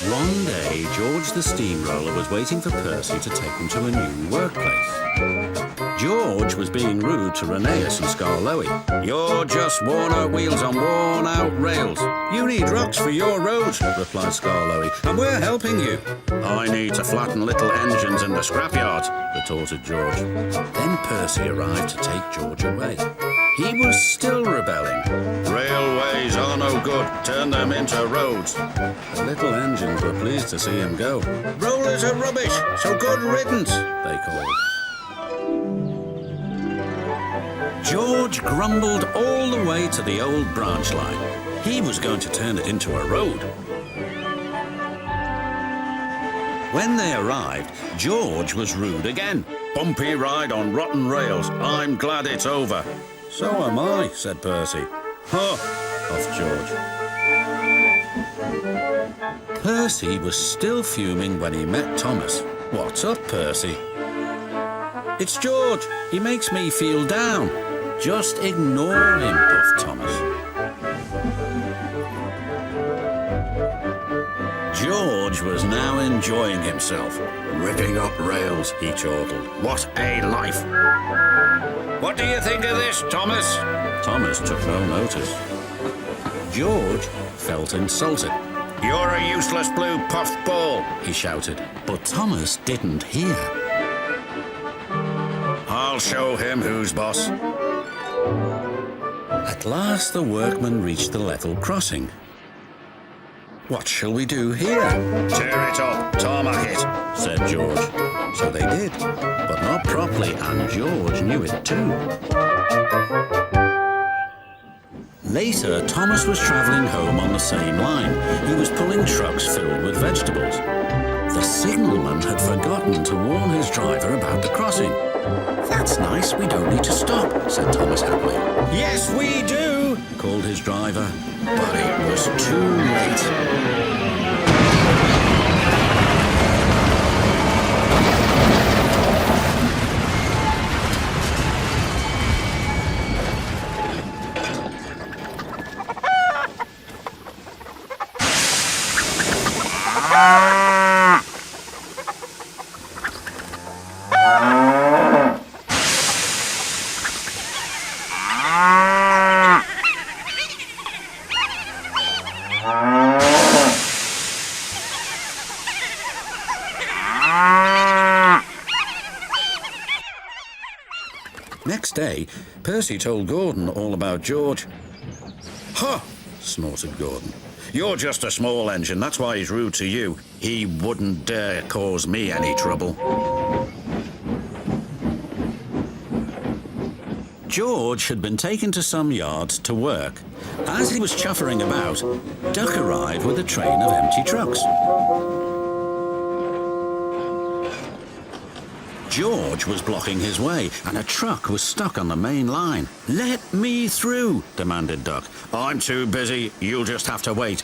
One day, George the steamroller was waiting for Percy to take him to a new workplace. George was being rude to Rheneas and Skarloey. "You're just worn-out wheels on worn-out rails. You need rocks for your road," replied Skarloey, "and we're helping you." "I need to flatten little engines in the scrapyard," retorted George. Then Percy arrived to take George away. He was still rebelling. "Railways are no good. Turn them into roads." The little engines were pleased to see him go. "Rollers are rubbish, so good riddance," they called. George grumbled all the way to the old branch line. He was going to turn it into a road. When they arrived, George was rude again. "Bumpy ride on rotten rails. I'm glad it's over." "So am I," said Percy. "Huh," huffed George. Percy was still fuming when he met Thomas. "What's up, Percy?" "It's George. He makes me feel down." "Just ignore him," puffed Thomas. George was now enjoying himself. "Ripping up rails," he chortled. "What a life!" "What do you think of this, Thomas?" Thomas took no notice. George felt insulted. "You're a useless blue puffed ball," he shouted. But Thomas didn't hear. "I'll show him who's boss." At last the workmen reached the level crossing. "What shall we do here?" "Tear it up, tarmac it," said George. So they did, but not properly, and George knew it too. Later, Thomas was travelling home on the same line. He was pulling trucks filled with vegetables. The signalman had forgotten to warn his driver about the crossing. "That's nice, we don't need to stop," said Thomas happily. "Yes, we do," called his driver. But it was too late. Next day, Percy told Gordon all about George. "Huh!" snorted Gordon. "You're just a small engine, that's why he's rude to you. He wouldn't dare cause me any trouble." George had been taken to some yards to work. As he was chuffering about, Duck arrived with a train of empty trucks. George was blocking his way, and a truck was stuck on the main line. "Let me through," demanded Duck. "I'm too busy. You'll just have to wait."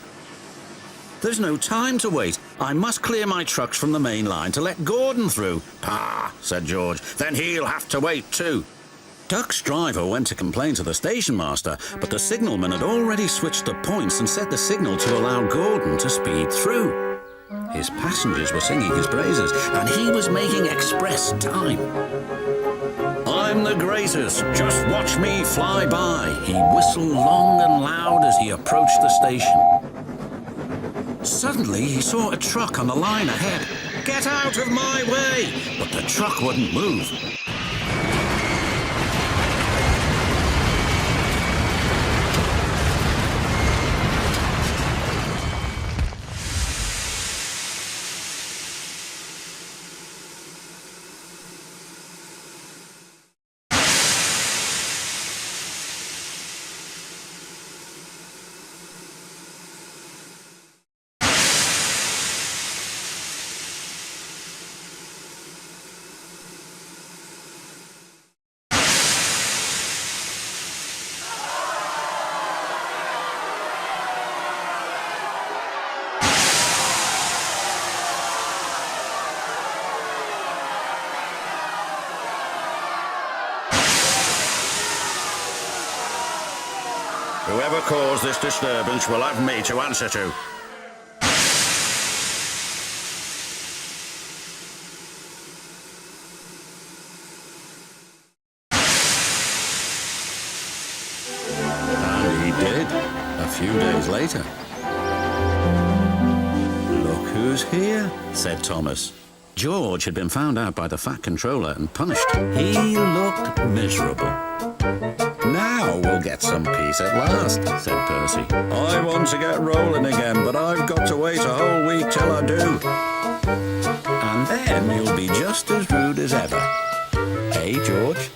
"There's no time to wait. I must clear my trucks from the main line to let Gordon through." "Pah," said George. "Then he'll have to wait too." Duck's driver went to complain to the station master, but the signalman had already switched the points and set the signal to allow Gordon to speed through. His passengers were singing his praises, and he was making express time. "I'm the greatest, just watch me fly by," he whistled long and loud as he approached the station. Suddenly, he saw a truck on the line ahead. "Get out of my way!" But the truck wouldn't move. Whoever caused this disturbance will have me to answer to. few days later. "Look who's here," said Thomas. George had been found out by the fat controller and punished. He looked miserable. "Now we'll get some peace at last," said Percy. "I want to get rolling again, but I've got to wait a whole week till I do. And then you'll be just as rude as ever. Eh, George?"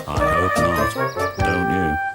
"I hope not, don't you?"